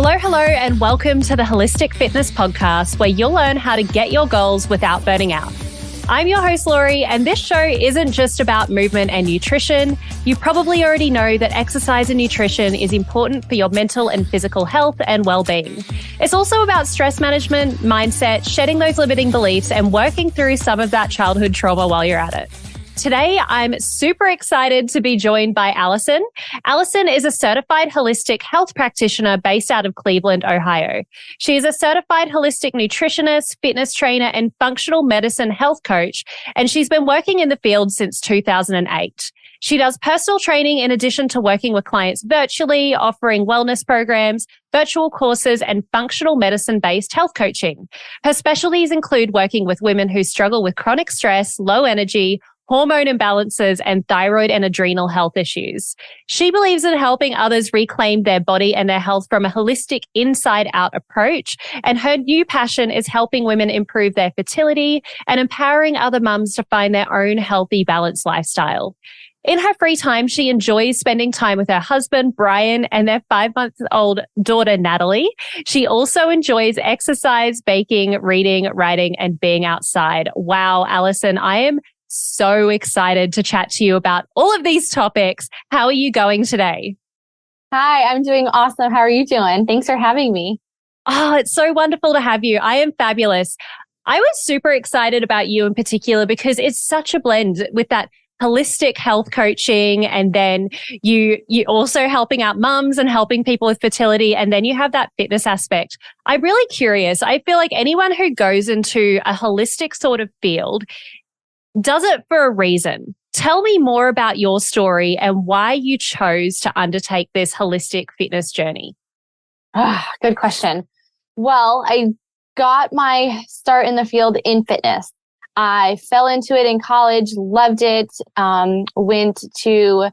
Hello, and welcome to the Holistic Fitness Podcast, where you'll learn how to get your goals without burning out. I'm your host, Laurie, and this show isn't just about movement and nutrition. You probably already know that exercise and nutrition is important for your mental and physical health and well-being. It's also about stress management, mindset, shedding those limiting beliefs, and working through some of that childhood trauma while you're at it. Today, I'm super excited to be joined by Allison. Allison is a certified holistic health practitioner based out of Cleveland, Ohio. She is a certified holistic nutritionist, fitness trainer, and functional medicine health coach, and she's been working in the field since 2008. She does personal training in addition to working with clients virtually, offering wellness programs, virtual courses, and functional medicine-based health coaching. Her specialties include working with women who struggle with chronic stress, low energy, hormone imbalances, and thyroid and adrenal health issues. She believes in helping others reclaim their body and their health from a holistic inside-out approach. And her new passion is helping women improve their fertility and empowering other mums to find their own healthy, balanced lifestyle. In her free time, she enjoys spending time with her husband, Brian, and their 5-month-old daughter, Natalie. She also enjoys exercise, baking, reading, writing, and being outside. Wow, Allison, I am so excited to chat to you about all of these topics. How are you going today? Hi, I'm doing awesome. How are you doing? Thanks for having me. Oh, it's so wonderful to have you. I am fabulous. I was super excited about you in particular because it's such a blend with that holistic health coaching, and then you also helping out mums and helping people with fertility, and then you have that fitness aspect. I'm really curious. I feel like anyone who goes into a holistic sort of field does it for a reason. Tell me more about your story and why you chose to undertake this holistic fitness journey. Good question. Well, I got my start in the field in fitness. I fell into it in college, loved it, went to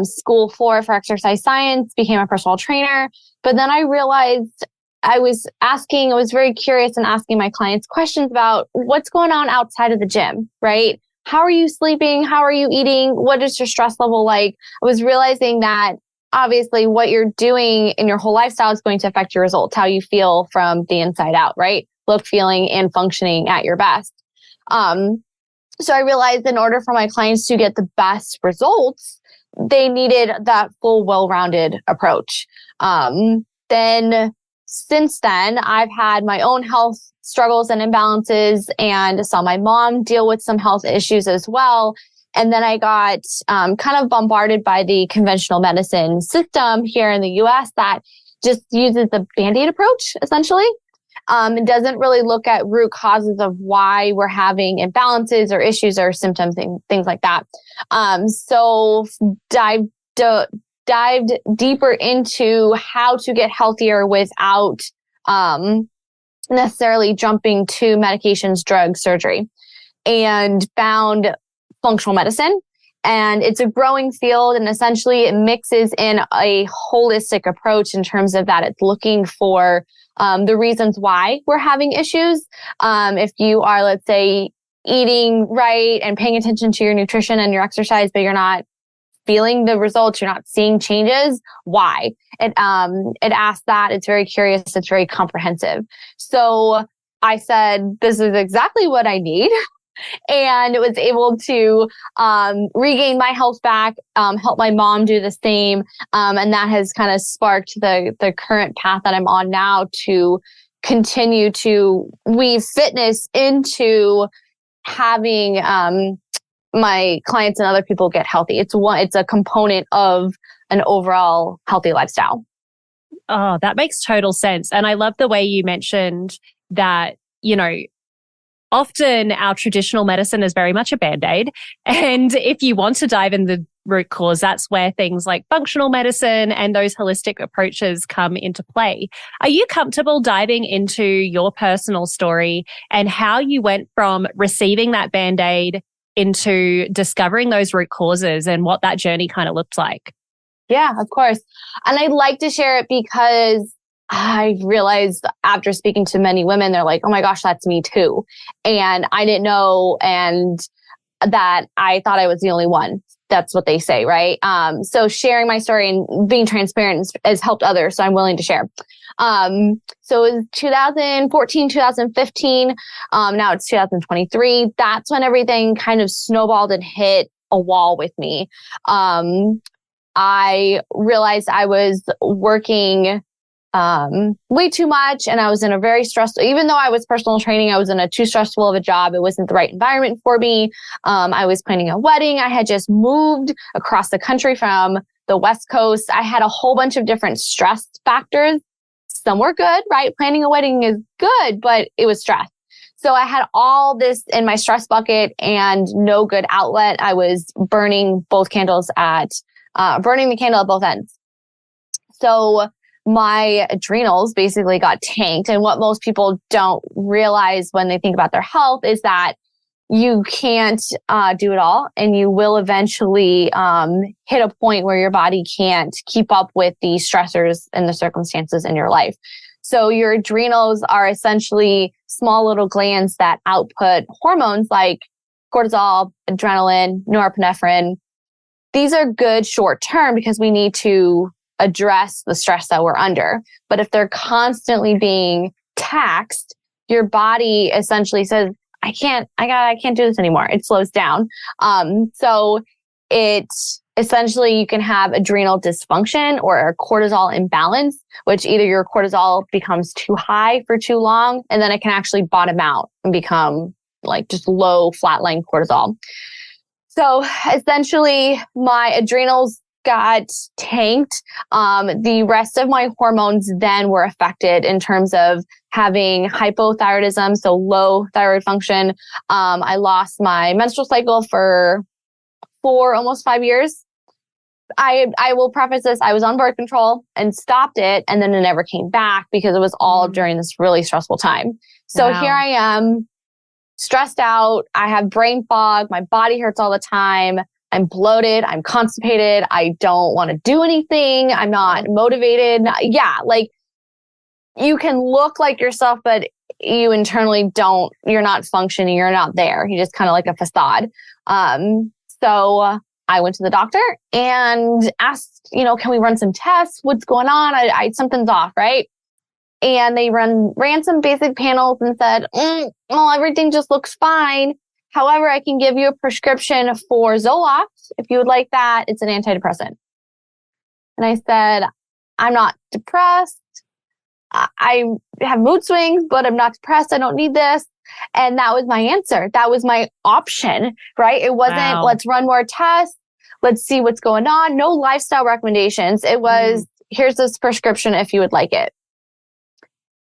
school for exercise science, became a personal trainer. But then I realized I was very curious and asking my clients questions about what's going on outside of the gym, right? How are you sleeping? How are you eating? What is your stress level like? I was realizing that obviously what you're doing in your whole lifestyle is going to affect your results, how you feel from the inside out, right? Look, feeling, and functioning at your best. So I realized in order for my clients to get the best results, they needed that full, well-rounded approach. Since then, I've had my own health struggles and imbalances and saw my mom deal with some health issues as well. And then I got kind of bombarded by the conventional medicine system here in the US that just uses the bandaid approach, essentially. It doesn't really look at root causes of why we're having imbalances or issues or symptoms and things like that. So dived deeper into how to get healthier without necessarily jumping to medications, drugs, surgery, and found functional medicine. And it's a growing field, and essentially it mixes in a holistic approach in terms of that it's looking for the reasons why we're having issues. If you are, let's say, eating right and paying attention to your nutrition and your exercise, but you're not feeling the results, you're not seeing changes, why? It asks that. It's very curious. It's very comprehensive. So I said, this is exactly what I need. And was able to regain my health back, help my mom do the same. And that has kind of sparked the current path that I'm on now to continue to weave fitness into having my clients and other people get healthy. It's a component of an overall healthy lifestyle. Oh, that makes total sense. And I love the way you mentioned that, often our traditional medicine is very much a Band-Aid. And if you want to dive in the root cause, that's where things like functional medicine and those holistic approaches come into play. Are you comfortable diving into your personal story and how you went from receiving that Band-Aid into discovering those root causes and what that journey kind of looked like? Yeah, of course. And I'd like to share it because I realized after speaking to many women, they're like, oh my gosh, that's me too. And I didn't know. And that I thought I was the only one. That's what they say, right? So sharing my story and being transparent has helped others. So I'm willing to share. So it was 2014, 2015. Now it's 2023. That's when everything kind of snowballed and hit a wall with me. I realized I was working way too much, and I was in a very stressful, even though I was personal training, I was in a too stressful of a job. It wasn't the right environment for me. I was planning a wedding. I had just moved across the country from the West Coast. I had a whole bunch of different stress factors. Some were good, right? Planning a wedding is good, but it was stress. So I had all this in my stress bucket and no good outlet. I was burning the candle at both ends. So my adrenals basically got tanked. And what most people don't realize when they think about their health is that you can't do it all, and you will eventually hit a point where your body can't keep up with the stressors and the circumstances in your life. So your adrenals are essentially small little glands that output hormones like cortisol, adrenaline, norepinephrine. These are good short term because we need to address the stress that we're under. But if they're constantly being taxed, your body essentially says, I can't do this anymore. It slows down. So it essentially, you can have adrenal dysfunction or a cortisol imbalance, which either your cortisol becomes too high for too long, and then it can actually bottom out and become like just low flatline cortisol. So essentially my adrenals got tanked. The rest of my hormones then were affected in terms of having hypothyroidism, so low thyroid function. I lost my menstrual cycle for almost 5 years. I will preface this. I was on birth control and stopped it, and then it never came back because it was all during this really stressful time. So Here I am, stressed out. I have brain fog. My body hurts all the time. I'm bloated. I'm constipated. I don't want to do anything. I'm not motivated. Yeah, like you can look like yourself, but you internally don't. You're not functioning. You're not there. You're just kind of like a facade. So I went to the doctor and asked, can we run some tests? What's going on? Something's off, right? And they ran some basic panels and said, everything just looks fine. However, I can give you a prescription for Zoloft if you would like that. It's an antidepressant. And I said, I'm not depressed. I have mood swings, but I'm not depressed. I don't need this. And that was my answer. That was my option, right? It wasn't, let's run more tests. Let's see what's going on. No lifestyle recommendations. It was, here's this prescription if you would like it.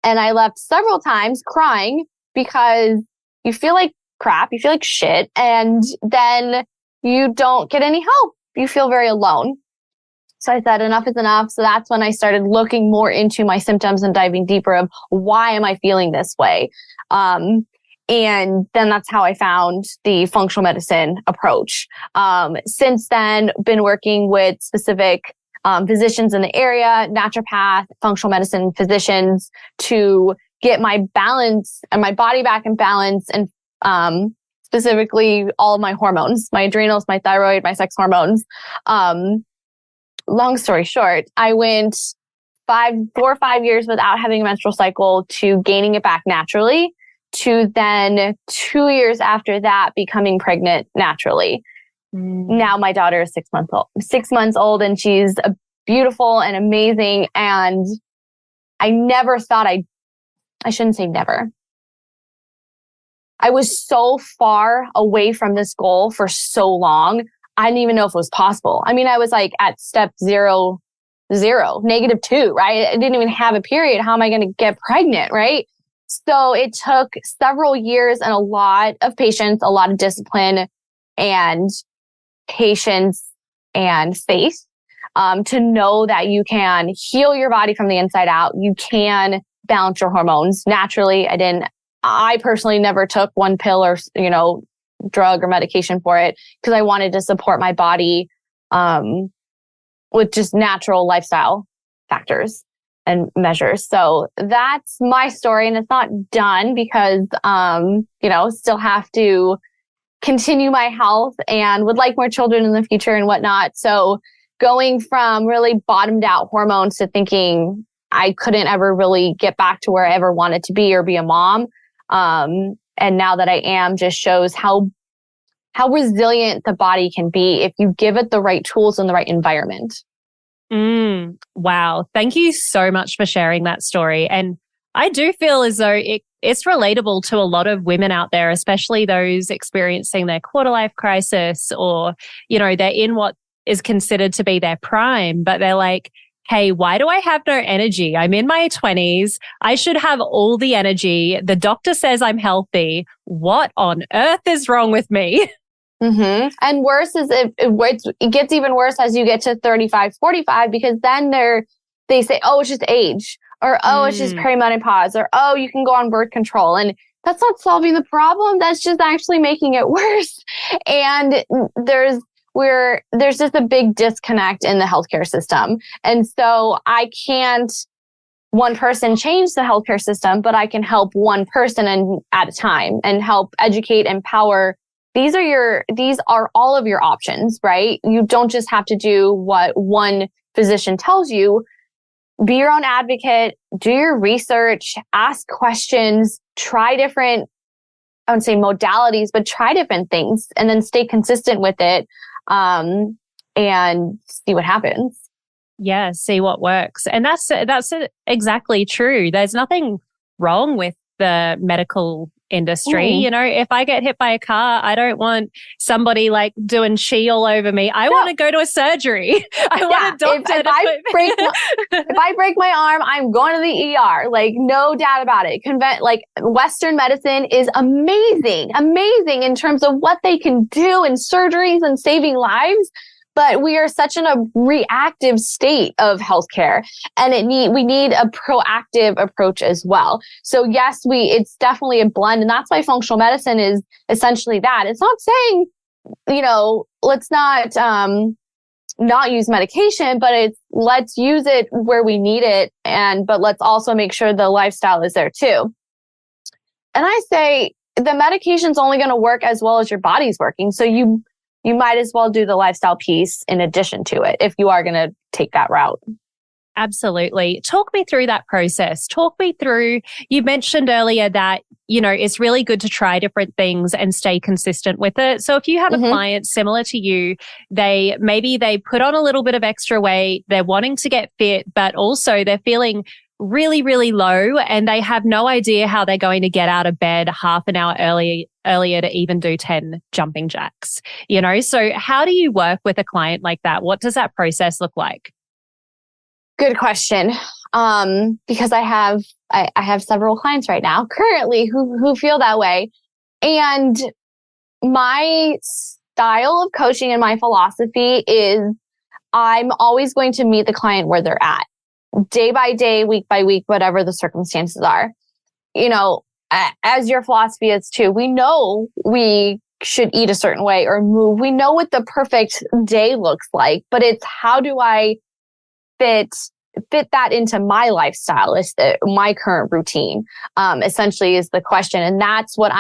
And I left several times crying because you feel like crap, you feel like shit, and then you don't get any help. You feel very alone. So I said, enough is enough. So that's when I started looking more into my symptoms and diving deeper of why am I feeling this way? And then that's how I found the functional medicine approach. Since then, been working with specific physicians in the area, naturopath, functional medicine physicians, to get my balance and my body back in balance, and specifically all of my hormones, my adrenals, my thyroid, my sex hormones. Long story short, I went 4 or 5 years without having a menstrual cycle to gaining it back naturally, to then 2 years after that becoming pregnant naturally. Now my daughter is 6 months old, and she's beautiful and amazing. And I never thought I shouldn't say never. I was so far away from this goal for so long. I didn't even know if it was possible. I mean, I was like at step 0, -2, right? I didn't even have a period. How am I going to get pregnant, right? So it took several years and a lot of patience, a lot of discipline and patience and faith to know that you can heal your body from the inside out. You can balance your hormones naturally. I personally never took one pill or, drug or medication for it because I wanted to support my body with just natural lifestyle factors and measures. So that's my story, and it's not done because, still have to continue my health and would like more children in the future and whatnot. So going from really bottomed out hormones to thinking I couldn't ever really get back to where I ever wanted to be or be a mom. And now that I am, just shows how resilient the body can be if you give it the right tools and the right environment. Wow. Thank you so much for sharing that story. And I do feel as though it's relatable to a lot of women out there, especially those experiencing their quarter life crisis, or, they're in what is considered to be their prime, but they're like, hey, why do I have no energy? I'm in my 20s. I should have all the energy. The doctor says I'm healthy. What on earth is wrong with me? Mm-hmm. And worse is it gets even worse as you get to 35, 45, because then they say, oh, it's just age, or, oh, it's just perimenopause, or, oh, you can go on birth control. And that's not solving the problem. That's just actually making it worse. And there's just a big disconnect in the healthcare system. And so I can't one person change the healthcare system, but I can help one person at a time and help educate, empower. These are all of your options, right? You don't just have to do what one physician tells you. Be your own advocate, do your research, ask questions, try different, I wouldn't say modalities, but try different things and then stay consistent with it, and see what happens. Yeah, see what works. And that's exactly true. There's nothing wrong with the medical industry. If I get hit by a car, I don't want somebody like doing she all over me. I want to go to a surgery. I want a doctor. If I break my arm, I'm going to the ER. Like, no doubt about it. Western medicine is amazing in terms of what they can do in surgeries and saving lives. But we are such in a reactive state of healthcare, and we need a proactive approach as well. So yes, it's definitely a blend, and that's why functional medicine is essentially that. It's not saying, let's not use medication, but let's use it where we need it, but let's also make sure the lifestyle is there too. And I say the medication's only going to work as well as your body's working. So you might as well do the lifestyle piece in addition to it if you are going to take that route. Absolutely. Talk me through that process. Talk me through, you mentioned earlier that, it's really good to try different things and stay consistent with it. So if you have a client similar to you, they put on a little bit of extra weight, they're wanting to get fit, but also they're feeling really, really low and they have no idea how they're going to get out of bed half an hour earlier to even do 10 jumping jacks, So how do you work with a client like that? What does that process look like? Good question. Because I have several clients right now currently who feel that way. And my style of coaching and my philosophy is I'm always going to meet the client where they're at, day by day, week by week, whatever the circumstances are. As your philosophy is too, we know we should eat a certain way or move. We know what the perfect day looks like, but it's how do I fit that into my lifestyle, my current routine, essentially is the question. And that's what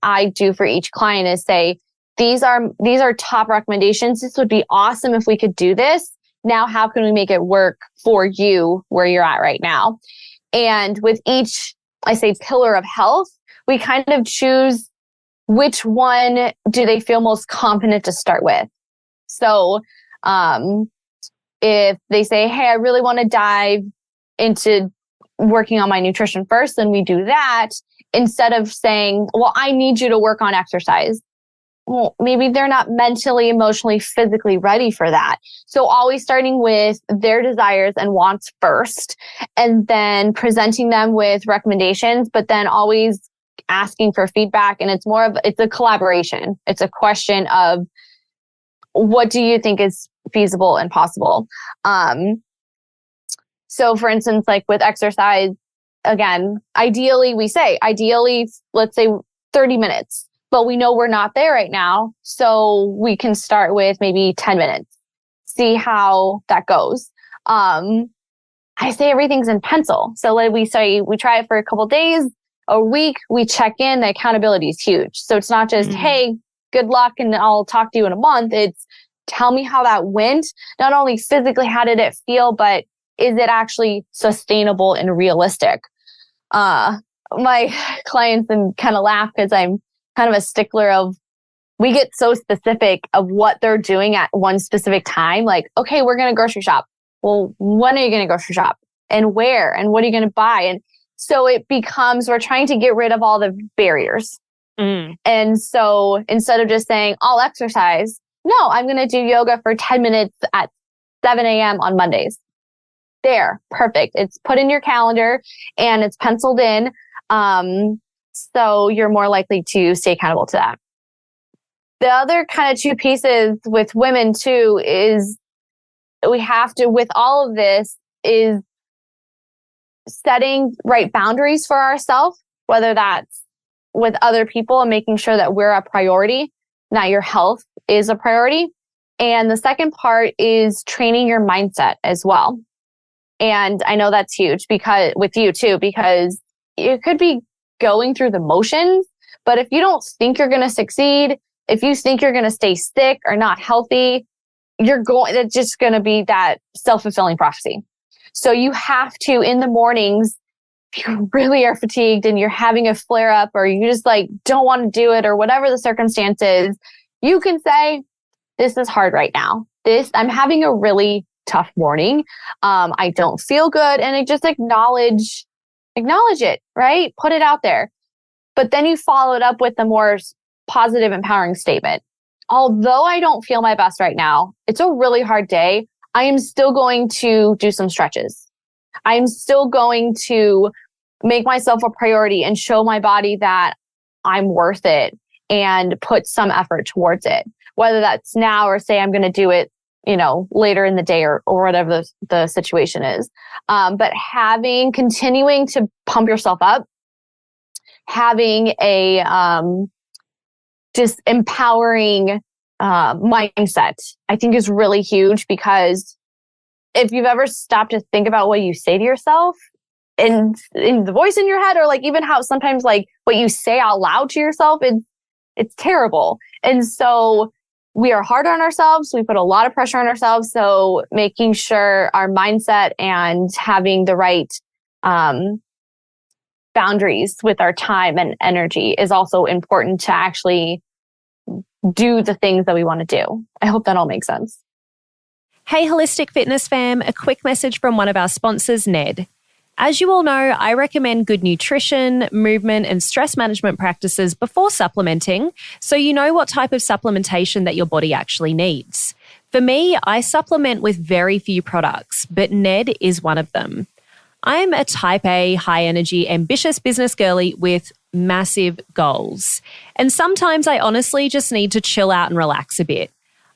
I do for each client is say, these are top recommendations. This would be awesome if we could do this. Now, how can we make it work for you where you're at right now? And with each, I say, pillar of health, we kind of choose which one do they feel most confident to start with. So, if they say, hey, I really want to dive into working on my nutrition first, then we do that instead of saying, well, I need you to work on exercise. Well, maybe they're not mentally, emotionally, physically ready for that. So always starting with their desires and wants first, and then presenting them with recommendations, but then always asking for feedback. And it's a collaboration. It's a question of, what do you think is feasible and possible? So for instance, like with exercise, again, ideally, let's say 30 minutes, but we know we're not there right now. So we can start with maybe 10 minutes, see how that goes. I say everything's in pencil. So like we try it for a couple of days, a week, we check in, the accountability is huge. So it's not just, hey, good luck and I'll talk to you in a month. It's tell me how that went. Not only physically, how did it feel, but is it actually sustainable and realistic? My clients and kind of laugh because I'm kind of a stickler of, we get so specific of what they're doing at one specific time. Like, okay, we're going to grocery shop. Well, when are you going to grocery shop and where and what are you going to buy? And so it becomes, we're trying to get rid of all the barriers. And so instead of just saying, I'll exercise, no, I'm going to do yoga for 10 minutes at 7 a.m. on Mondays. There, perfect. It's put in your calendar and it's penciled in. So you're more likely to stay accountable to that. The other kind of two pieces with women too is we have to, with all of this, is setting right boundaries for ourselves, whether that's with other people and making sure that we're a priority, not your health is a priority. And the second part is training your mindset as well. And I know that's huge because with you too, because you could be going through the motions, but if you don't think you're going to succeed, if you think you're going to stay sick or not healthy, it's just going to be that self-fulfilling prophecy. So you have to, in the mornings, if you really are fatigued and you're having a flare up or you just like don't want to do it or whatever the circumstance is, you can say, this is hard right now. I'm having a really tough morning. I don't feel good. And just acknowledge it, right? Put it out there. But then you follow it up with the more positive, empowering statement. Although I don't feel my best right now, it's a really hard day. I am still going to do some stretches. I'm still going to make myself a priority and show my body that I'm worth it and put some effort towards it. Whether that's now or say I'm going to do it, later in the day or whatever the situation is. But continuing to pump yourself up, having a just empowering mindset, I think is really huge, because if you've ever stopped to think about what you say to yourself and in the voice in your head, or like even how sometimes like what you say out loud to yourself, it's terrible. And so we are hard on ourselves. We put a lot of pressure on ourselves. So making sure our mindset and having the right boundaries with our time and energy is also important to actually do the things that we want to do. I hope that all makes sense. Hey, Holistic Fitness fam, a quick message from one of our sponsors, Ned. As you all know, I recommend good nutrition, movement, and stress management practices before supplementing, so you know what type of supplementation that your body actually needs. For me, I supplement with very few products, but Ned is one of them. I'm a type A, high-energy, ambitious business girly with massive goals. And sometimes I honestly just need to chill out and relax a bit.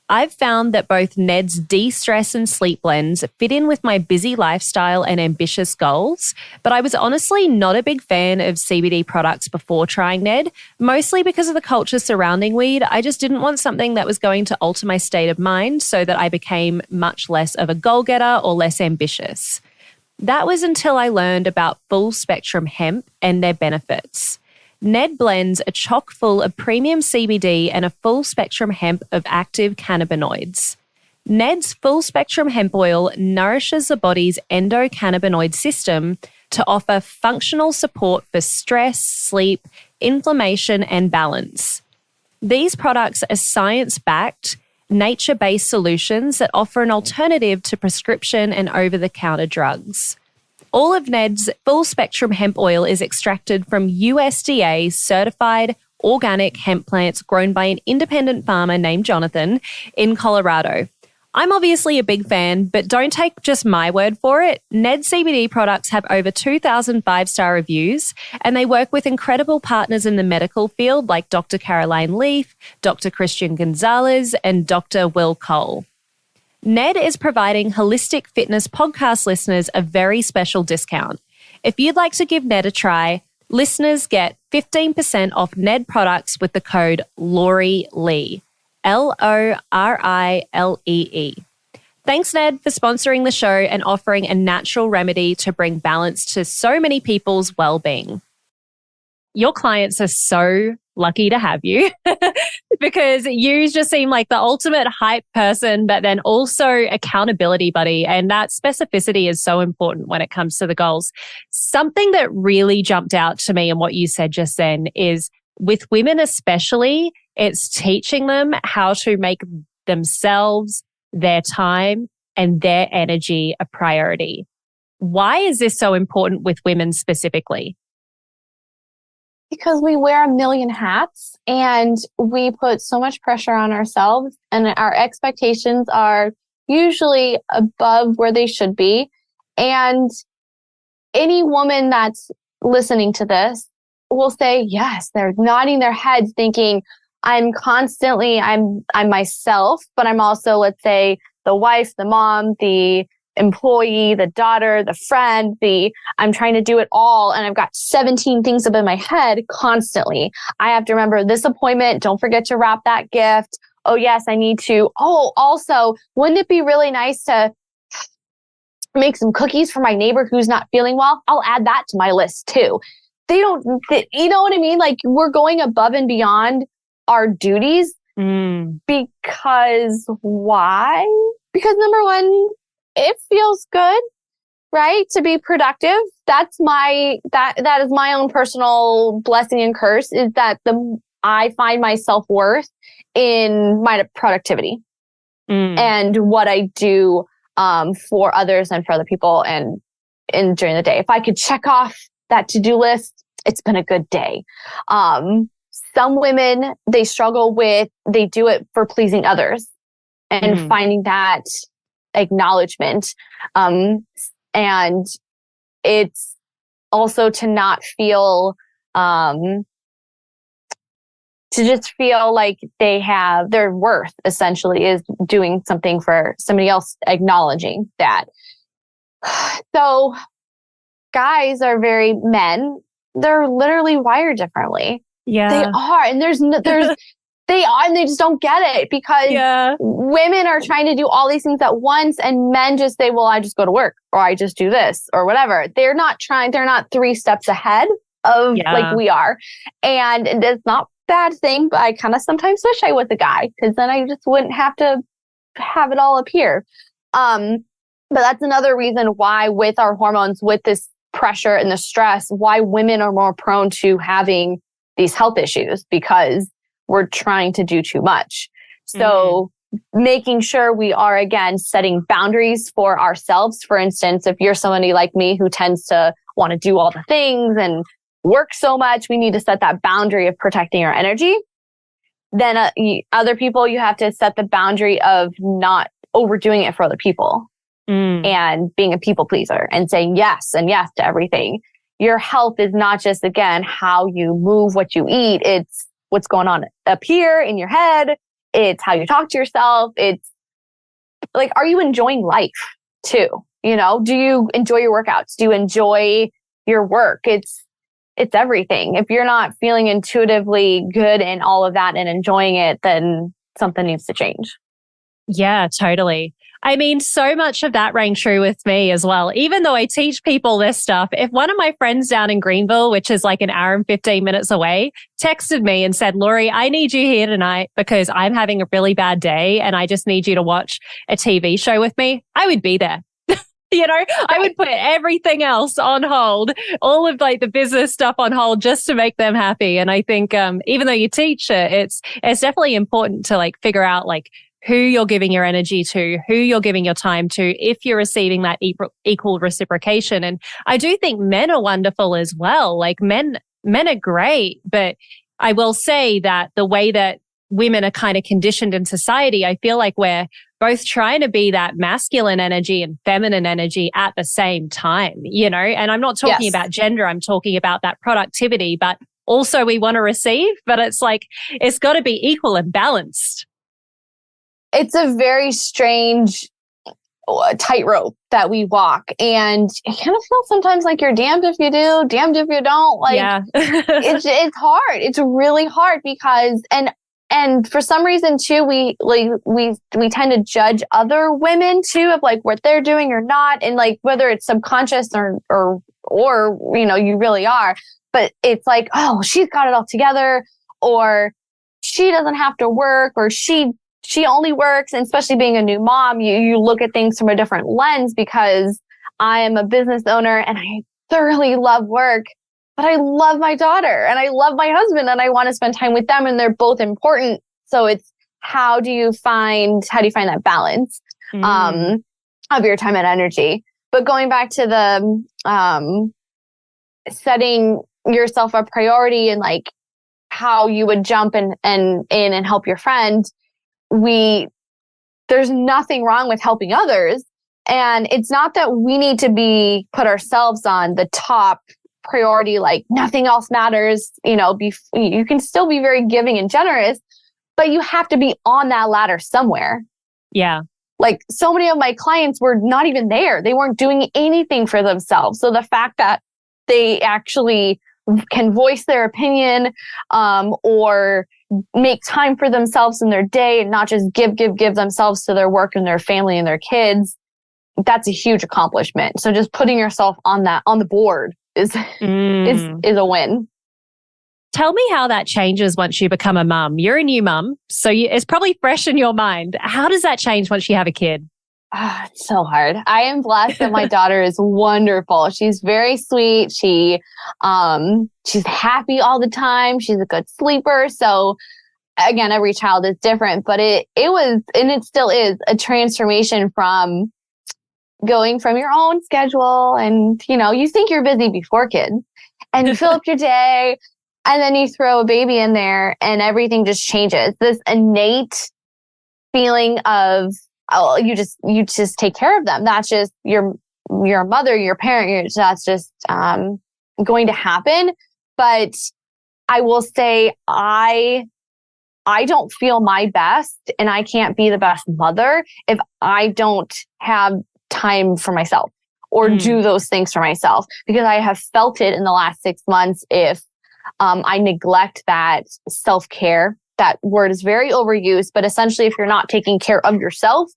I've found that both Ned's de-stress and sleep blends fit in with my busy lifestyle and ambitious goals, but I was honestly not a big fan of CBD products before trying Ned, mostly because of the culture surrounding weed. I just didn't want something that was going to alter my state of mind so that I became much less of a goal-getter or less ambitious. That was until I learned about full spectrum hemp and their benefits. Ned blends are chock full of premium CBD and a full spectrum hemp of active cannabinoids. Ned's full spectrum hemp oil nourishes the body's endocannabinoid system to offer functional support for stress, sleep, inflammation, and balance. These products are science-backed, nature-based solutions that offer an alternative to prescription and over-the-counter drugs. All of Ned's full spectrum hemp oil is extracted from USDA certified organic hemp plants grown by an independent farmer named Jonathan in Colorado. I'm obviously a big fan, but don't take just my word for it. Ned CBD products have over 2,000 five-star reviews, and they work with incredible partners in the medical field like Dr. Caroline Leaf, Dr. Christian Gonzalez, and Dr. Will Cole. Ned is providing Holistic Fitness podcast listeners a very special discount. If you'd like to give Ned a try, listeners get 15% off Ned products with the code Lori Lee, LORILEE. Thanks, Ned, for sponsoring the show and offering a natural remedy to bring balance to so many people's well-being. your clients are so lucky to have you because you just seem like the ultimate hype person, but then also accountability buddy. And that specificity is so important when it comes to the goals. Something that really jumped out to me in what you said just then is with women especially, it's teaching them how to make themselves, their time, and their energy a priority. Why is this so important with women specifically? Because we wear a million hats and we put so much pressure on ourselves, and our expectations are usually above where they should be. And any woman that's listening to this will say, yes, they're nodding their heads thinking, I'm myself, but I'm also, let's say, the wife, the mom, the employee, the daughter, the friend, I'm trying to do it all. And I've got 17 things up in my head constantly. I have to remember this appointment. Don't forget to wrap that gift. Oh, yes, I need to. Oh, also, wouldn't it be really nice to make some cookies for my neighbor who's not feeling well? I'll add that to my list too. You know what I mean? Like, we're going above and beyond our duties because why? Because number one, it feels good, right? To be productive. That is my own personal blessing and curse, is that I find my self-worth in my productivity and what I do for others and for other people and during the day. If I could check off that to-do list, it's been a good day. Some women, they do it for pleasing others and finding that acknowledgement. And it's also to not feel, to just feel like they have their worth, essentially, is doing something for somebody else, acknowledging that. So guys are they're literally wired differently. Yeah. They are. And they are, and they just don't get it because women are trying to do all these things at once, and men just say, well, I just go to work, or I just do this or whatever. They're not 3 steps ahead of like we are. And it's not a bad thing, but I kind of sometimes wish I was a guy, because then I just wouldn't have to have it all up here. But that's another reason why, with our hormones, with this pressure and the stress, why women are more prone to having these health issues, because we're trying to do too much. So making sure we are, again, setting boundaries for ourselves. For instance, if you're somebody like me who tends to want to do all the things and work so much, we need to set that boundary of protecting our energy. Then other people, you have to set the boundary of not overdoing it for other people and being a people pleaser and saying yes and yes to everything. Your health is not just, again, how you move, what you eat. It's what's going on up here in your head. It's how you talk to yourself. It's like, are you enjoying life too? You know, do you enjoy your workouts? Do you enjoy your work? It's everything. If you're not feeling intuitively good in all of that and enjoying it, then something needs to change. Yeah, totally. I mean, so much of that rang true with me as well. Even though I teach people this stuff, if one of my friends down in Greenville, which is like an hour and 15 minutes away, texted me and said, Lori, I need you here tonight because I'm having a really bad day and I just need you to watch a TV show with me, I would be there. You know, I would put everything else on hold, all of like the business stuff on hold, just to make them happy. And I think even though you teach it, it's definitely important to like figure out like who you're giving your energy to, who you're giving your time to, if you're receiving that equal reciprocation. And I do think men are wonderful as well. Like men are great, but I will say that the way that women are kind of conditioned in society, I feel like we're both trying to be that masculine energy and feminine energy at the same time, you know, and I'm not talking about gender. I'm talking about that productivity, but also we want to receive, but it's like, it's got to be equal and balanced. It's a very strange tightrope that we walk, and it kind of feels sometimes like you're damned if you do, damned if you don't. Like it's hard. It's really hard because, and for some reason too, we tend to judge other women too, of like what they're doing or not. And like, whether it's subconscious or or, you really are. But it's like, oh, she's got it all together, or she doesn't have to work, or she only works. And especially being a new mom, you look at things from a different lens, because I am a business owner and I thoroughly love work, but I love my daughter and I love my husband and I want to spend time with them, and they're both important. So it's how do you find that balance of your time and energy? But going back to the setting yourself a priority and like how you would jump in and help your friend, there's nothing wrong with helping others. And it's not that we need to put ourselves on the top priority, like nothing else matters. You can still be very giving and generous, but you have to be on that ladder somewhere. Yeah. Like so many of my clients were not even there. They weren't doing anything for themselves. So the fact that they actually can voice their opinion, or make time for themselves in their day and not just give themselves to their work and their family and their kids, that's a huge accomplishment. So just putting yourself on the board is a win. Tell me how that changes once you become a mum. You're a new mum, so it's probably fresh in your mind. How does that change once you have a kid? It's so hard. I am blessed that my daughter is wonderful. She's very sweet. She's happy all the time. She's a good sleeper. So again, every child is different, but it was, and it still is, a transformation from going from your own schedule. And, you think you're busy before kids and you fill up your day, and then you throw a baby in there and everything just changes. This innate feeling of, oh, you just take care of them. That's just your mother, your parent. That's just going to happen. But I will say, I don't feel my best, and I can't be the best mother if I don't have time for myself or do those things for myself, because I have felt it in the last 6 months. If I neglect that self-care, that word is very overused, but essentially if you're not taking care of yourself,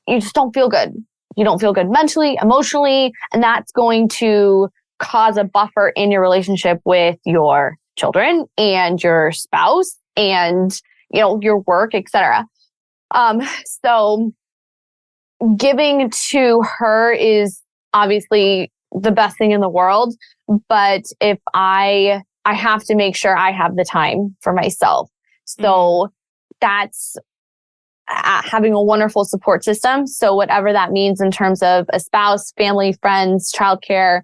you just don't feel good. You don't feel good mentally, emotionally, and that's going to cause a buffer in your relationship with your children and your spouse and, your work, etc. So giving to her is obviously the best thing in the world, but if I have to make sure I have the time for myself. So that's having a wonderful support system. So whatever that means in terms of a spouse, family, friends, childcare,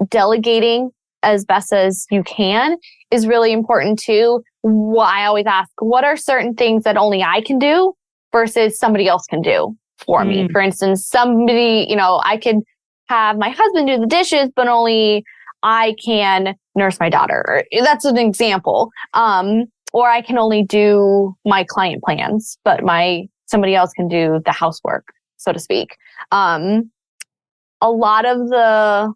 delegating as best as you can is really important too. I always ask, what are certain things that only I can do versus somebody else can do for me? For instance, somebody, I could have my husband do the dishes, but only I can nurse my daughter. That's an example. Or I can only do my client plans, but somebody else can do the housework, so to speak. A lot of the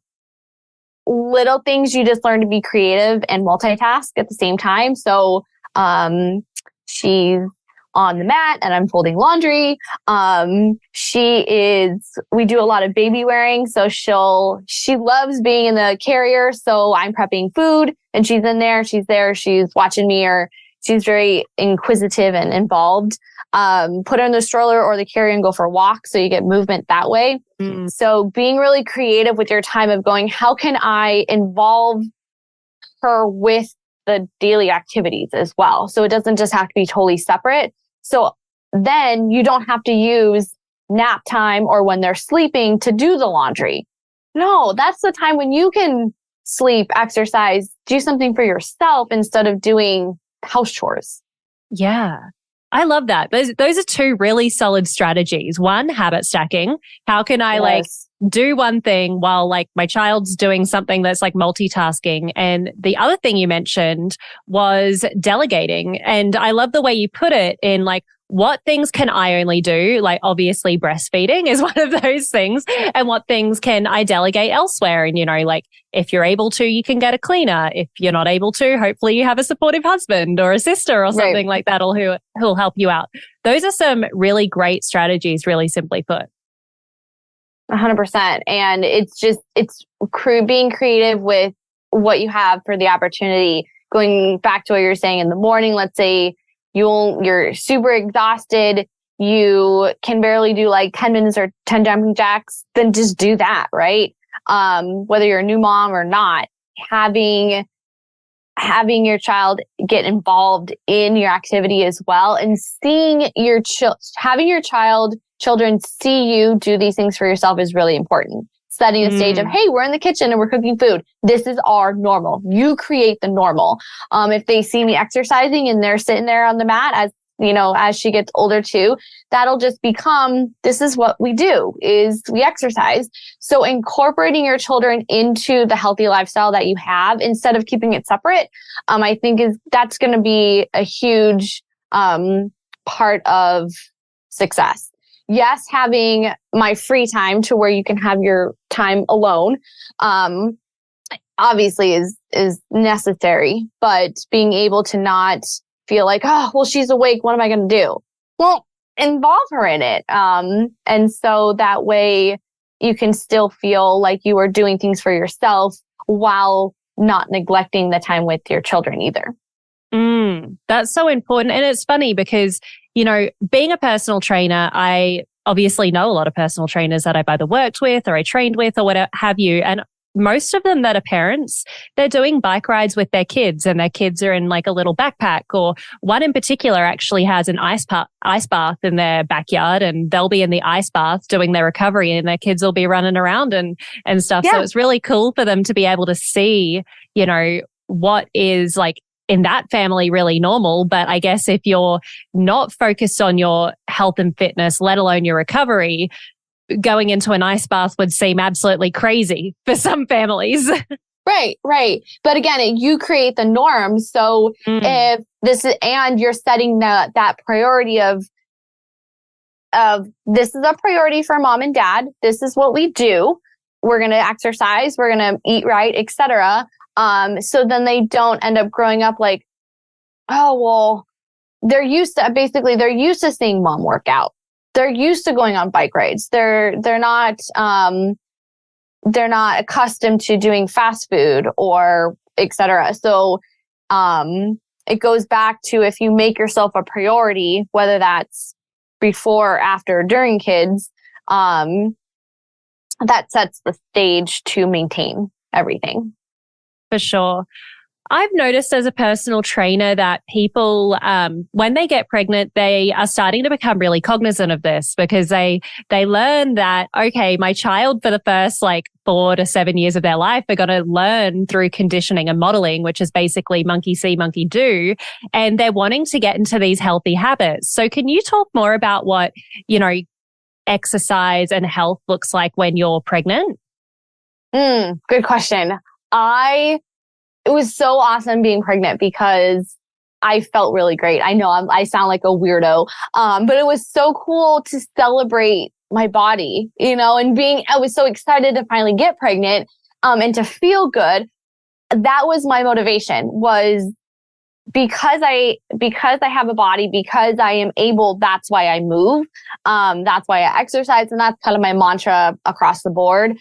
little things, you just learn to be creative and multitask at the same time. So she's on the mat and I'm folding laundry. We do a lot of baby wearing. So she loves being in the carrier. So I'm prepping food and she's in there, she's watching me, or she's very inquisitive and involved. Put her in the stroller or the carrier and go for a walk. So you get movement that way. So being really creative with your time of going, how can I involve her with the daily activities as well? So it doesn't just have to be totally separate. So then you don't have to use nap time or when they're sleeping to do the laundry. No, that's the time when you can sleep, exercise, do something for yourself instead of doing house chores. Yeah. I love that. Those are two really solid strategies. One, habit stacking. How can I do one thing while my child's doing something that's multitasking? And the other thing you mentioned was delegating. And I love the way you put it in what things can I only do? Obviously breastfeeding is one of those things. And what things can I delegate elsewhere? And, if you're able to, you can get a cleaner. If you're not able to, hopefully you have a supportive husband or a sister or something like that who'll help you out. Those are some really great strategies, really simply put. 100%. And it's being creative with what you have for the opportunity. Going back to what you're saying in the morning, let's say you're super exhausted, you can barely do like 10 minutes or 10 jumping jacks, then just do that, right? Whether you're a new mom or not, having your child get involved in your activity as well, and seeing having your children see you do these things for yourself is really important. Setting the stage of, hey, we're in the kitchen and we're cooking food. This is our normal. You create the normal. If they see me exercising and they're sitting there on the mat, as she gets older too, that'll just become, this is what we do, is we exercise. So incorporating your children into the healthy lifestyle that you have instead of keeping it separate, I think that's going to be a huge part of success. Yes, having my free time to where you can have your time alone, obviously is necessary, but being able to not feel like, oh, well, she's awake. What am I going to do? Well, involve her in it. And so that way you can still feel like you are doing things for yourself while not neglecting the time with your children either. That's so important. And it's funny because, being a personal trainer, I obviously know a lot of personal trainers that I've either worked with or I trained with or whatever have you. And most of them that are parents, they're doing bike rides with their kids and their kids are in like a little backpack, or one in particular actually has an ice bath in their backyard, and they'll be in the ice bath doing their recovery and their kids will be running around and stuff. Yeah. So it's really cool for them to be able to see, what is like in that family really normal. But I guess if you're not focused on your health and fitness, let alone your recovery, going into an ice bath would seem absolutely crazy for some families. Right. But again, you create the norm. So if this is, and you're setting that priority of this is a priority for mom and dad. This is what we do. We're going to exercise. We're going to eat right, etc. So then they don't end up growing up like, oh, well, they're used to seeing mom work out. They're used to going on bike rides. They're not accustomed to doing fast food or etc. So, it goes back to, if you make yourself a priority, whether that's before, after, during kids, that sets the stage to maintain everything. For sure. I've noticed as a personal trainer that people, when they get pregnant, they are starting to become really cognizant of this, because they learn that, okay, my child for the first 4 to 7 years of their life are going to learn through conditioning and modeling, which is basically monkey see, monkey do. And they're wanting to get into these healthy habits. So can you talk more about what, exercise and health looks like when you're pregnant? Good question. It was so awesome being pregnant because I felt really great. I know I sound like a weirdo, but it was so cool to celebrate my body, and I was so excited to finally get pregnant, and to feel good. That was my motivation, was because I have a body, because I am able, that's why I move. That's why I exercise. And that's kind of my mantra across the board.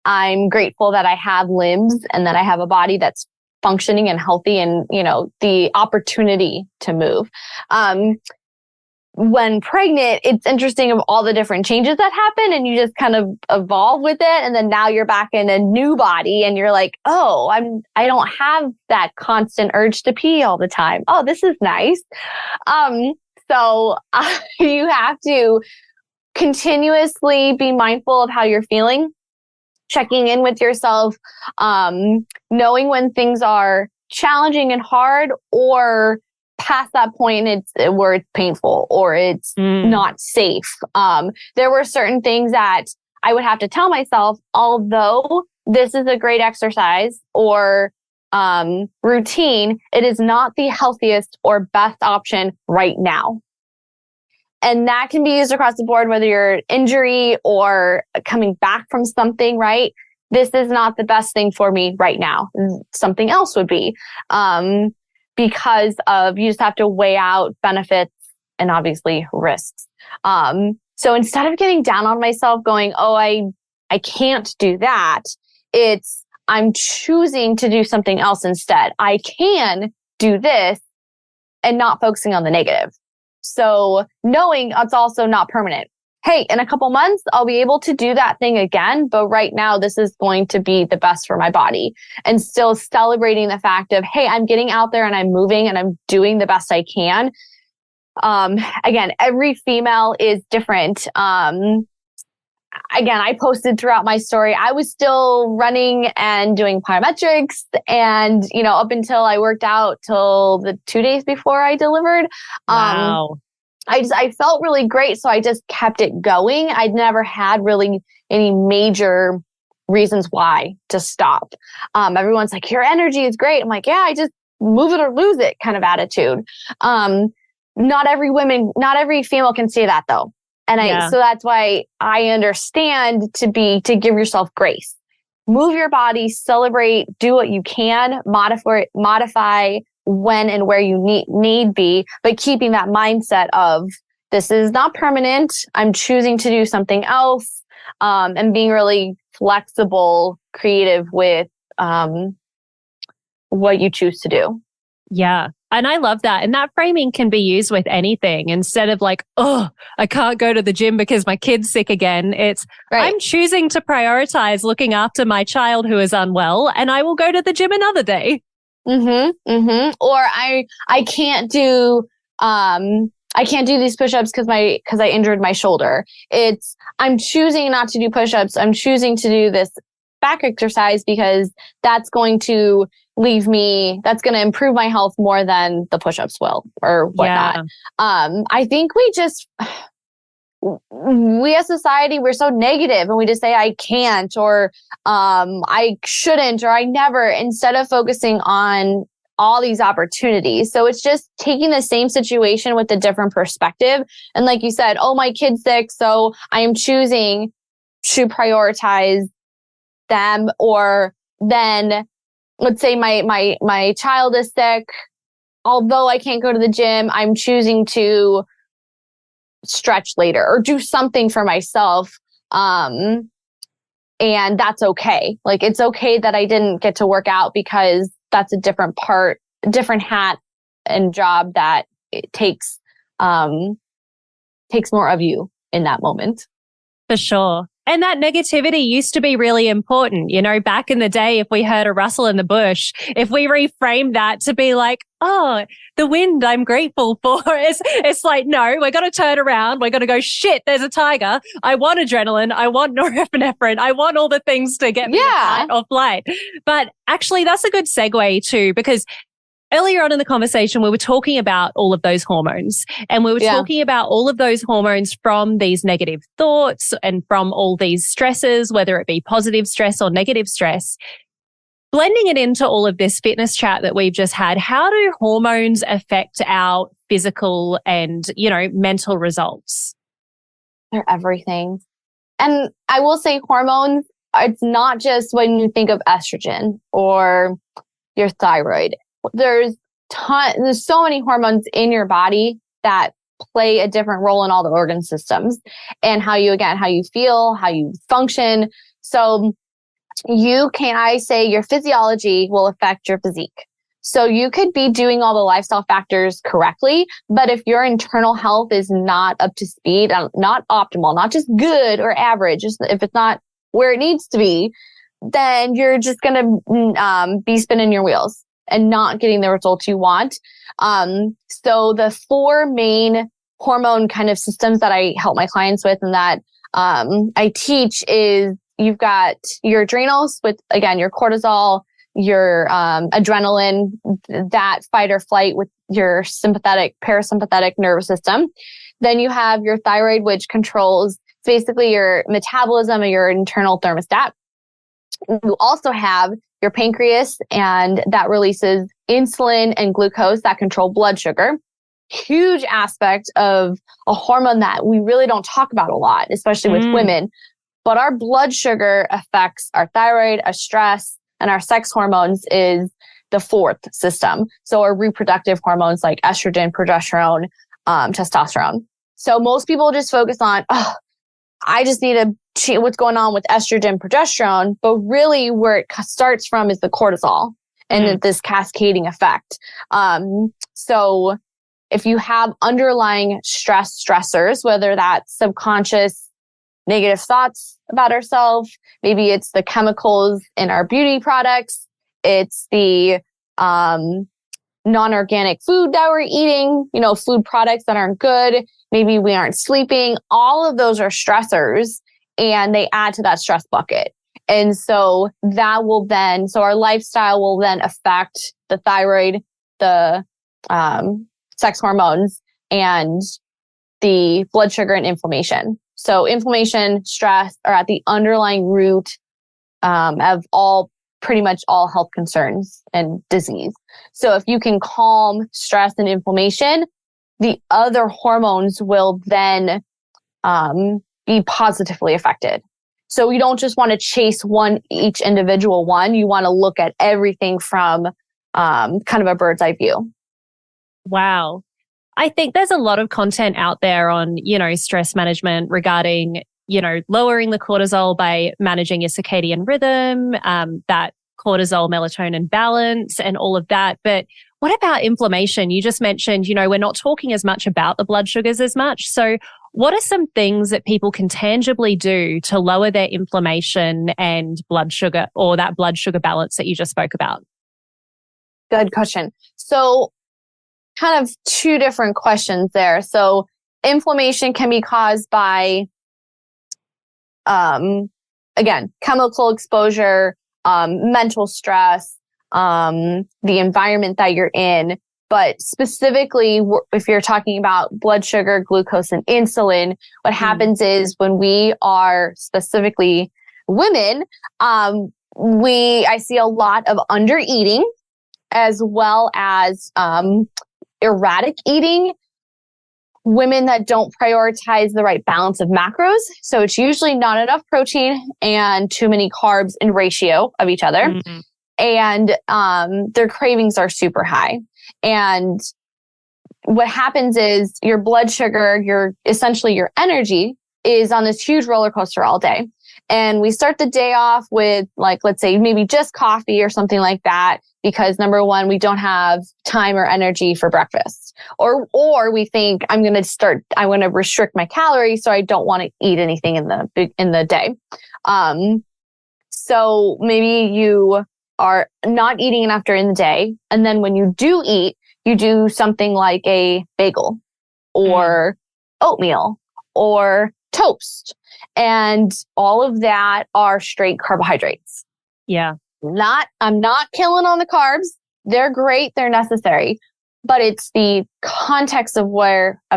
I'm grateful that I have limbs and that I have a body that's functioning and healthy and, the opportunity to move. When pregnant, it's interesting of all the different changes that happen, and you just kind of evolve with it. And then now you're back in a new body and you're like, oh, I don't have that constant urge to pee all the time. Oh, this is nice. So you have to continuously be mindful of how you're feeling, checking in with yourself, knowing when things are challenging and hard, or past that point where it's painful or it's not safe. There were certain things that I would have to tell myself, although this is a great exercise or routine, it is not the healthiest or best option right now. And that can be used across the board, whether you're injury or coming back from something, right? This is not the best thing for me right now. Something else would be, because you just have to weigh out benefits and obviously risks. So instead of getting down on myself going, oh, I can't do that, it's I'm choosing to do something else instead. I can do this and not focusing on the negative. So knowing it's also not permanent. Hey, in a couple months, I'll be able to do that thing again. But right now, this is going to be the best for my body. And still celebrating the fact of, hey, I'm getting out there and I'm moving and I'm doing the best I can. Again, every female is different. Again, I posted throughout my story, I was still running and doing plyometrics and, up until I worked out till the 2 days before I delivered. Wow. I felt really great. So I just kept it going. I'd never had really any major reasons why to stop. Everyone's like, your energy is great. I'm like, yeah, I just move it or lose it kind of attitude. Not every female can say that though. And so that's why I understand to give yourself grace, move your body, celebrate, do what you can, modify when and where you need be, but keeping that mindset of this is not permanent. I'm choosing to do something else, and being really flexible, creative with, what you choose to do. Yeah. And I love that. And that framing can be used with anything instead of like, oh, I can't go to the gym because my kid's sick again. It's, right. I'm choosing to prioritize looking after my child who is unwell and I will go to the gym another day. Or I can't do, these push-ups because I injured my shoulder. I'm choosing not to do push-ups. I'm choosing to do this back exercise because that's going to improve my health more than the push-ups will or whatnot. Yeah. I think we as society, we're so negative and we just say, I can't, or, I shouldn't, or I never, instead of focusing on all these opportunities. So it's just taking the same situation with a different perspective. And like you said, oh, my kid's sick. So I am choosing to prioritize them. Or then let's say my child is sick. Although I can't go to the gym, I'm choosing to stretch later or do something for myself. And that's okay. Like, it's okay that I didn't get to work out because that's a different hat and job that it takes more of you in that moment. For sure. And that negativity used to be really important. Back in the day, if we heard a rustle in the bush, if we reframed that to be like, oh, the wind I'm grateful for, it's like, no, we're going to turn around. We're going to go, shit, there's a tiger. I want adrenaline. I want norepinephrine. I want all the things to get me fight or flight. But actually, that's a good segue too, because earlier on in the conversation, we were talking about all of those hormones and we were talking about all of those hormones from these negative thoughts and from all these stresses, whether it be positive stress or negative stress. Blending it into all of this fitness chat that we've just had, how do hormones affect our physical and, mental results? They're everything. And I will say hormones, it's not just when you think of estrogen or your thyroid. There's so many hormones in your body that play a different role in all the organ systems and how you feel, how you function. So I say your physiology will affect your physique. So you could be doing all the lifestyle factors correctly, but if your internal health is not up to speed, not optimal, not just good or average, just if it's not where it needs to be, then you're just going to be spinning your wheels and not getting the results you want. So the 4 main hormone kind of systems that I help my clients with and that I teach is you've got your adrenals with, again, your cortisol, your adrenaline, that fight or flight with your parasympathetic nervous system. Then you have your thyroid, which controls basically your metabolism and your internal thermostat. You also have your pancreas, and that releases insulin and glucose that control blood sugar. Huge aspect of a hormone that we really don't talk about a lot, especially with women. But our blood sugar affects our thyroid, our stress, and our sex hormones is the 4th system. So our reproductive hormones like estrogen, progesterone, testosterone. So most people just focus on, oh, I just need to see what's going on with estrogen, progesterone. But really where it starts from is the cortisol and this cascading effect. So if you have underlying stressors, whether that's subconscious negative thoughts about ourselves, maybe it's the chemicals in our beauty products, it's the non-organic food that we're eating, food products that aren't good, maybe we aren't sleeping, all of those are stressors and they add to that stress bucket. And so that will then, so our lifestyle will then affect the thyroid, the sex hormones, and the blood sugar and inflammation. So inflammation, stress are at the underlying root of pretty much all health concerns and disease. So if you can calm stress and inflammation, the other hormones will then be positively affected. So you don't just want to chase each individual one. You want to look at everything from kind of a bird's eye view. Wow. I think there's a lot of content out there on, stress management regarding, lowering the cortisol by managing your circadian rhythm, that cortisol melatonin balance and all of that. But what about inflammation? You just mentioned, we're not talking as much about the blood sugars as much. So what are some things that people can tangibly do to lower their inflammation and blood sugar, or that blood sugar balance that you just spoke about? Good question. So kind of two different questions there. So inflammation can be caused by, again, chemical exposure, mental stress, the environment that you're in. But specifically, if you're talking about blood sugar, glucose, and insulin, what happens is when we are specifically women, I see a lot of under eating as well as erratic eating. Women that don't prioritize the right balance of macros. So it's usually not enough protein and too many carbs in ratio of each other. Mm-hmm. And their cravings are super high. And what happens is your blood sugar, essentially your energy is on this huge roller coaster all day. And we start the day off with, let's say maybe just coffee or something like that, because number one, we don't have time or energy for breakfast, or we think I'm going to restrict my calories, so I don't want to eat anything in the day. So maybe you are not eating enough during the day, and then when you do eat, you do something like a bagel or oatmeal or toast. And all of that are straight carbohydrates. Yeah. I'm not killing on the carbs. They're great. They're necessary, but it's the context of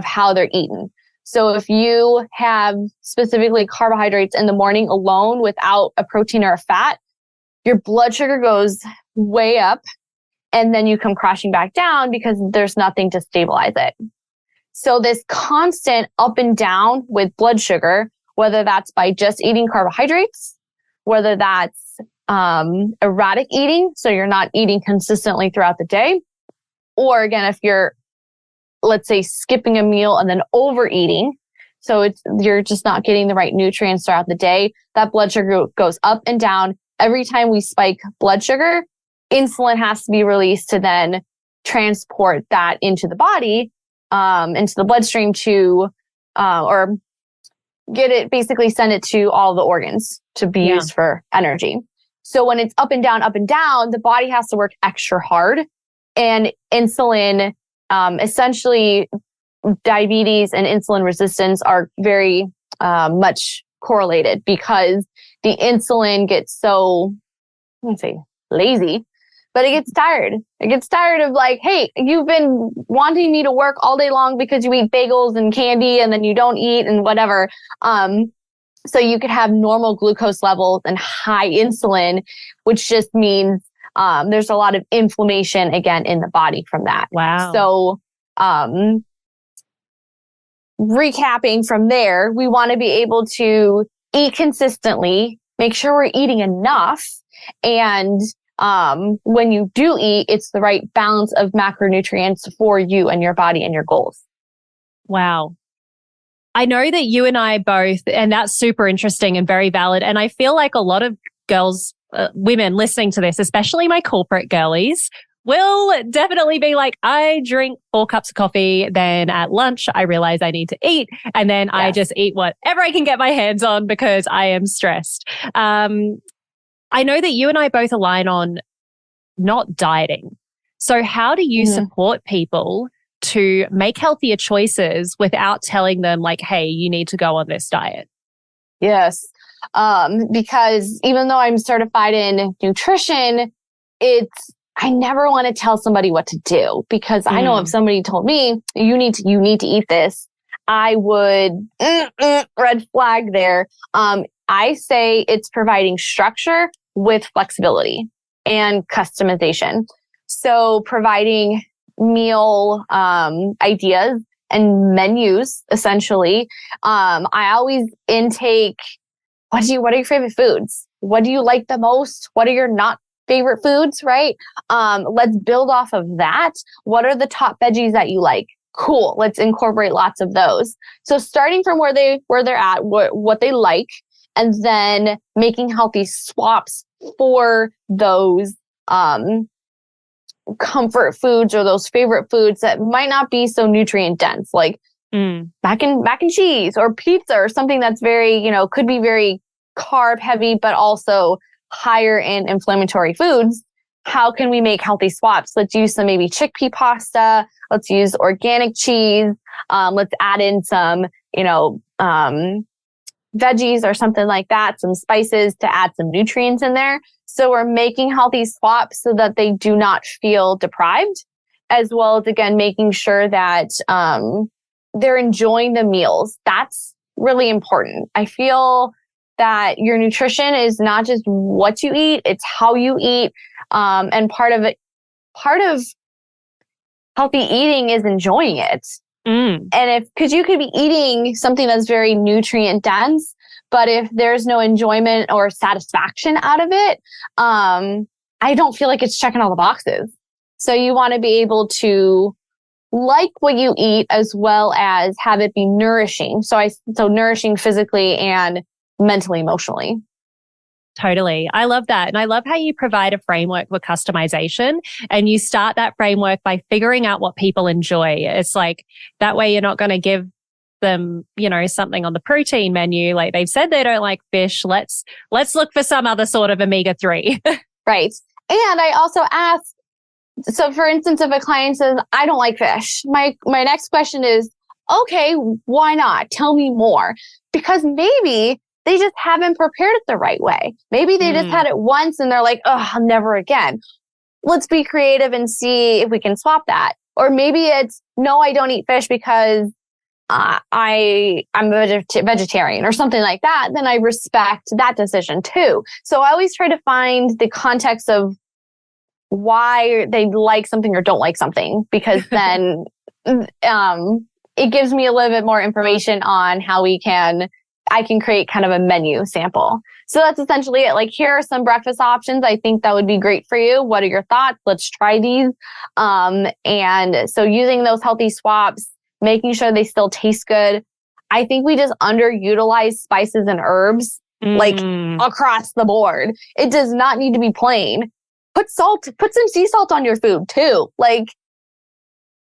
how they're eaten. So if you have specifically carbohydrates in the morning alone without a protein or a fat, your blood sugar goes way up and then you come crashing back down because there's nothing to stabilize it. So this constant up and down with blood sugar, whether that's by just eating carbohydrates, whether that's erratic eating, so you're not eating consistently throughout the day, or again, if you're, let's say, skipping a meal and then overeating, so you're just not getting the right nutrients throughout the day, that blood sugar goes up and down. Every time we spike blood sugar, insulin has to be released to then transport that into the body, into the bloodstream or get it, basically send it to all the organs to be used for energy. So when it's up and down, the body has to work extra hard. And insulin, essentially diabetes and insulin resistance are very much correlated because the insulin gets so, I wouldn't say lazy, but it gets tired. It gets tired of hey, you've been wanting me to work all day long because you eat bagels and candy and then you don't eat and whatever. So you could have normal glucose levels and high insulin, which just means there's a lot of inflammation again in the body from that. Wow. So recapping from there, we want to be able to eat consistently, make sure we're eating enough, and when you do eat, it's the right balance of macronutrients for you and your body and your goals. Wow. I know that you and I both, and that's super interesting and very valid. And I feel like a lot of girls, women listening to this, especially my corporate girlies, will definitely be like, I drink 4 cups of coffee. Then at lunch, I realize I need to eat. And then I just eat whatever I can get my hands on because I am stressed. I know that you and I both align on not dieting. So how do you support people to make healthier choices without telling them like, hey, you need to go on this diet? Yes. Because even though I'm certified in nutrition, I never want to tell somebody what to do, because I know if somebody told me you need to eat this, I would red flag there. I say it's providing structure with flexibility and customization. So providing meal ideas and menus, essentially. I always intake, what are your favorite foods? What do you like the most? What are your not favorite foods, right? Let's build off of that. What are the top veggies that you like? Cool. Let's incorporate lots of those. So starting from where they're at, what they like, and then making healthy swaps for those comfort foods or those favorite foods that might not be so nutrient dense, like mac and cheese or pizza or something that's very, could be very carb heavy, but also higher in inflammatory foods. How can we make healthy swaps? Let's use some maybe chickpea pasta. Let's use organic cheese. Let's add in some, veggies or something like that, some spices to add some nutrients in there. So we're making healthy swaps so that they do not feel deprived, as well as, again, making sure that they're enjoying the meals. That's really important. I feel that your nutrition is not just what you eat, it's how you eat. And part of healthy eating is enjoying it. And because you could be eating something that's very nutrient dense, but if there's no enjoyment or satisfaction out of it, I don't feel like it's checking all the boxes. So you want to be able to like what you eat as well as have it be nourishing. So nourishing physically and mentally, emotionally. Totally. I love that. And I love how you provide a framework for customization, and you start that framework by figuring out what people enjoy. It's like that way you're not going to give them, something on the protein menu. Like they've said they don't like fish. Let's look for some other sort of omega-3. Right. And I also ask, so for instance, if a client says, I don't like fish, my next question is, okay, why not? Tell me more. Because maybe they just haven't prepared it the right way. Maybe they just had it once and they're like, oh, never again. Let's be creative and see if we can swap that. Or maybe it's, no, I don't eat fish because I'm a vegetarian or something like that. Then I respect that decision too. So I always try to find the context of why they like something or don't like something, because then it gives me a little bit more information on how I can create kind of a menu sample. So that's essentially it. Like, here are some breakfast options. I think that would be great for you. What are your thoughts? Let's try these. And so using those healthy swaps, making sure they still taste good. I think we just underutilize spices and herbs like across the board. It does not need to be plain. Put some sea salt on your food too. Like,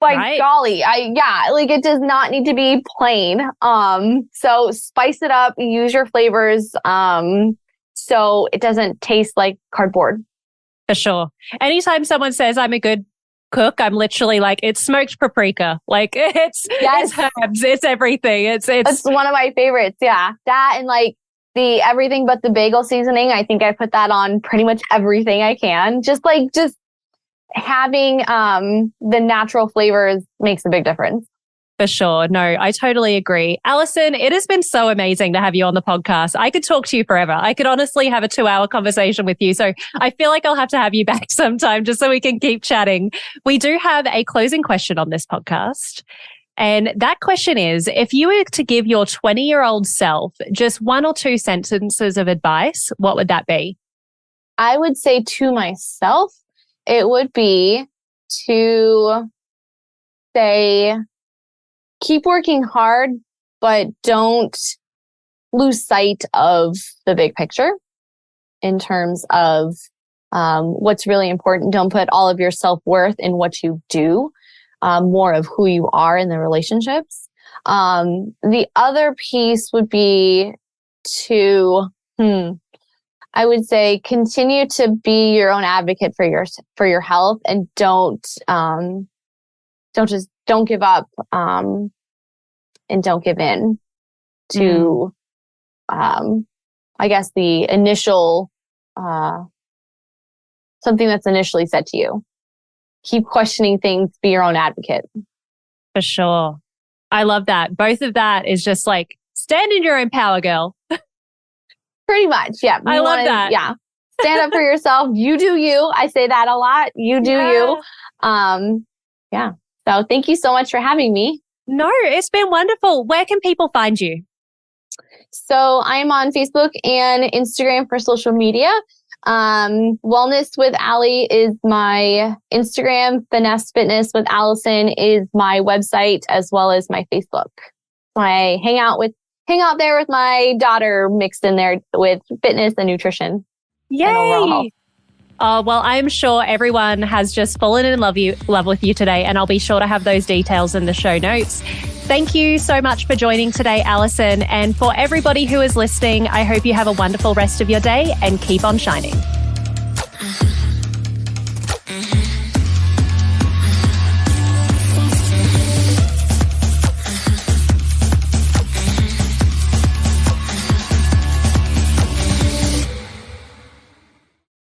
golly, it does not need to be plain. So spice it up, use your flavors, so it doesn't taste like cardboard. For sure. Anytime someone says I'm a good cook, I'm literally like, it's smoked paprika. Like it's herbs, it's everything. It's one of my favorites. Yeah. That and like the everything but the bagel seasoning. I think I put that on pretty much everything I can. Just having the natural flavors makes a big difference. For sure. No, I totally agree. Allison, it has been so amazing to have you on the podcast. I could talk to you forever. I could honestly have a 2-hour conversation with you. So I feel like I'll have to have you back sometime just so we can keep chatting. We do have a closing question on this podcast. And that question is, if you were to give your 20-year-old self just 1 or 2 sentences of advice, what would that be? I would say to myself, it would be to say, keep working hard, but don't lose sight of the big picture in terms of what's really important. Don't put all of your self-worth in what you do, more of who you are in the relationships. The other piece would be to, I would say, continue to be your own advocate for your health, and don't give up, and don't give in to, I guess, the initial, something that's initially said to you. Keep questioning things, be your own advocate. For sure. I love that. Both of that is just like, stand in your own power, girl. Pretty much. Yeah. I love that. Yeah. Stand up for yourself. You do you. I say that a lot. You do you. Yeah. So thank you so much for having me. No, it's been wonderful. Where can people find you? So I'm on Facebook and Instagram for social media. Wellness with Allie is my Instagram. Finesse Fitness with Allison is my website, as well as my Facebook. I hang out there with my daughter, mixed in there with fitness and nutrition. Yay! And overall health. Oh, well, I'm sure everyone has just fallen in love with you today, and I'll be sure to have those details in the show notes. Thank you so much for joining today, Allison. And for everybody who is listening, I hope you have a wonderful rest of your day and keep on shining.